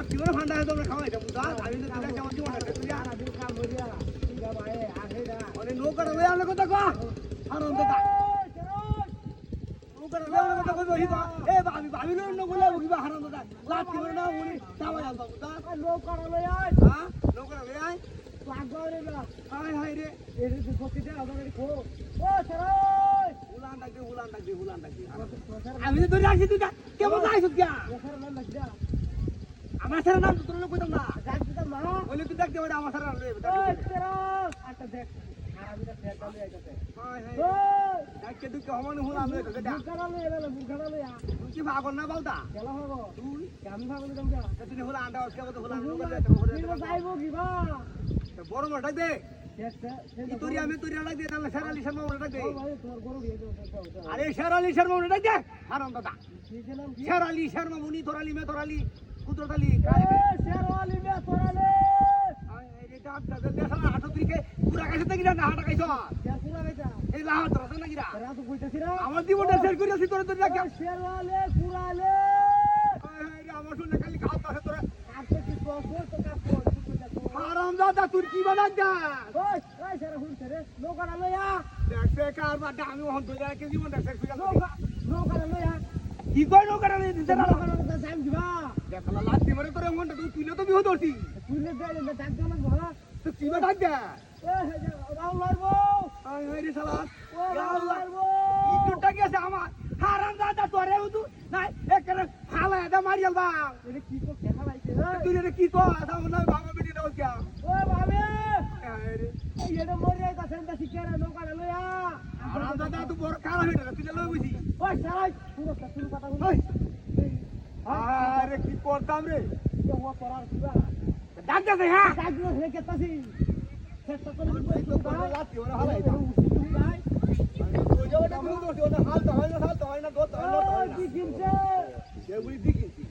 কি করে ফান্ডা তোমরা খাওয়াই এটা বুঝা আমি তো তোরা কেমন কি মনে করছিস আর দিন কাম হইয়া ঠিক আছে আগে না মানে নৌকাটা লই আনলে কথা কো হারাম দাদা নৌকাটা লই আনলে কথা কই বহিবা এ ভাবি লই নৌকা উঠিবা হারাম দাদা লাট কি করে না উনি যাওয়া যাও বুঝা নৌকার লই আয় হ্যাঁ নৌকাটা লই আয় লাগরে না হাই হাই রে এর দি ফকিতে আবার কো ও সরই উলান ডাক দে আমি তো ধরে আসি তুই কেমন আইছিস কিয়া ওখানে নাম লাগা আমার সারা নাম তোর লোক কইতাম না ডাক দিতা মা বলে তুই দেখতে পারে আমার সারা রে ও সরই আটা দেখ আরামিটা ফের দালে আইতাছে হাই হাই ও ডাককে তুই কেমন হলাম রে তোকে ডাক বুখারা লই এলা বুখারা লই আ তুই কি ভাগর না বাউদা কেলা হবো তুই আমি ভাবো দিতাম যা তুই হলা আন্ডা আজকে কত হলা তুই যাইবো কি বা বড় মার ডাক দে দেখতে তুই আমি তুই ডাক দে তাহলে শেরালি শর্মা ওরে ডাক দে ও ভাই তোর গরু দিয়ে দাও আরে শেরালি শর্মা ওরে ডাক দে হারাম দাদা কি নাম কি শেরালি শর্মা মুনি তোরালি মে তোরালি কুতরালি এ শেরওয়ালি মে তোরালে এই ডাক দাও দেখালা আটো তুইকে পুরা কাছে থেকে না হাটা খাইছ কেসুলা বেটা এই লাহাত রাতে না গিরা তোরা তো কইতাছিস না আমার জীবনটা শেষ করিয়াছি তোর তোর ডাক শেরওয়ালে কুরালে আমার শুনে খালি খাওয়া তাছে তোরা আপনি কি কইছো তো কাপড় হারাম দাদা তুই কি বানাক দা ওই ওই সারা হুন করে নৌকাটা লইয়া দেখতে কার বাটা আমি ওহন তো যারা কে জীবনটা শেষ করিয়া নৌকাটা লইয়া কি কই নৌকাটা নিয়ে দিতে না নৌকাটা যাইম দিবা দেখলা লাতি মারে তোর মনটা তুই তুইলে তো বিহ ধরতি তুইলে দেলে না ডাক দাও না তো কি বা ডাক দে এ রাউ লারবো আই রে শালা ও রাউ লারবো ইটুটা গেছে আমার হারাম দাদা তোরে উতু নাই একরে ফালা দা মারিয়াল বা এটা কি কো কেনা লাইছে তুই রে কি কো আদা মনে বাবা বেটি দাও কিয়া ও ভাবে আই রে এটা মরে গেছে না শিকারে নৌকাটা লইয়া হারাম দাদা তুই বড় কালা হইরা তুই লই বুঝি ওই সারাই পুরো কথা বল ওই আরে কি করতাম রে ও পড়ার কিবা ডাক দে হ্যাঁ ডাক দিও হে কেতাছি চেষ্টা করে তো বড় লাতি ওরা হালাই দা ভাই তুই যাওটা বিহ ধরতি ওটা হাল তো হয় না দত হয় না ও কি কিনছে সেগুলি দিকিছি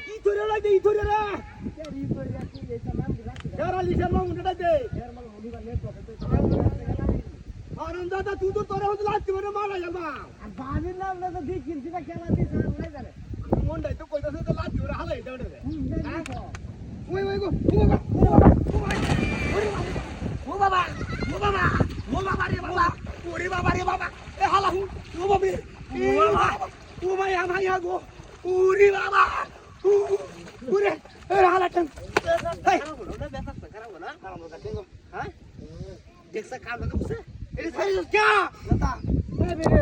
ই তোরে লাগে ই তোরে রে তেরি করে যাচ্ছি এটা নাম দিলা যারা লিশার মামু ডাক দে এর মানে মনিবা লে তো হারাম দাদা তুই তো তোরে হতে লাতি মারে মারা যাবা আর বাবির নাম না তো দিক কিনছি না কেনা দিছ আর নাই জানে মনটাই তো কইতাছে তো লাতি ওরে হালাই দাও রে ওই ওই গো ও বাবা রে বাবা ওরে বাবা রে বাবা এ হালা হু ও বাবা ও ভাই ভাই গো ওরে বাবা ওরে এ হালা টান এই খারাপ না হ্যাঁ দেখছ কাম না বুঝছে এটা সাইজ क्या দাদা এ বেরে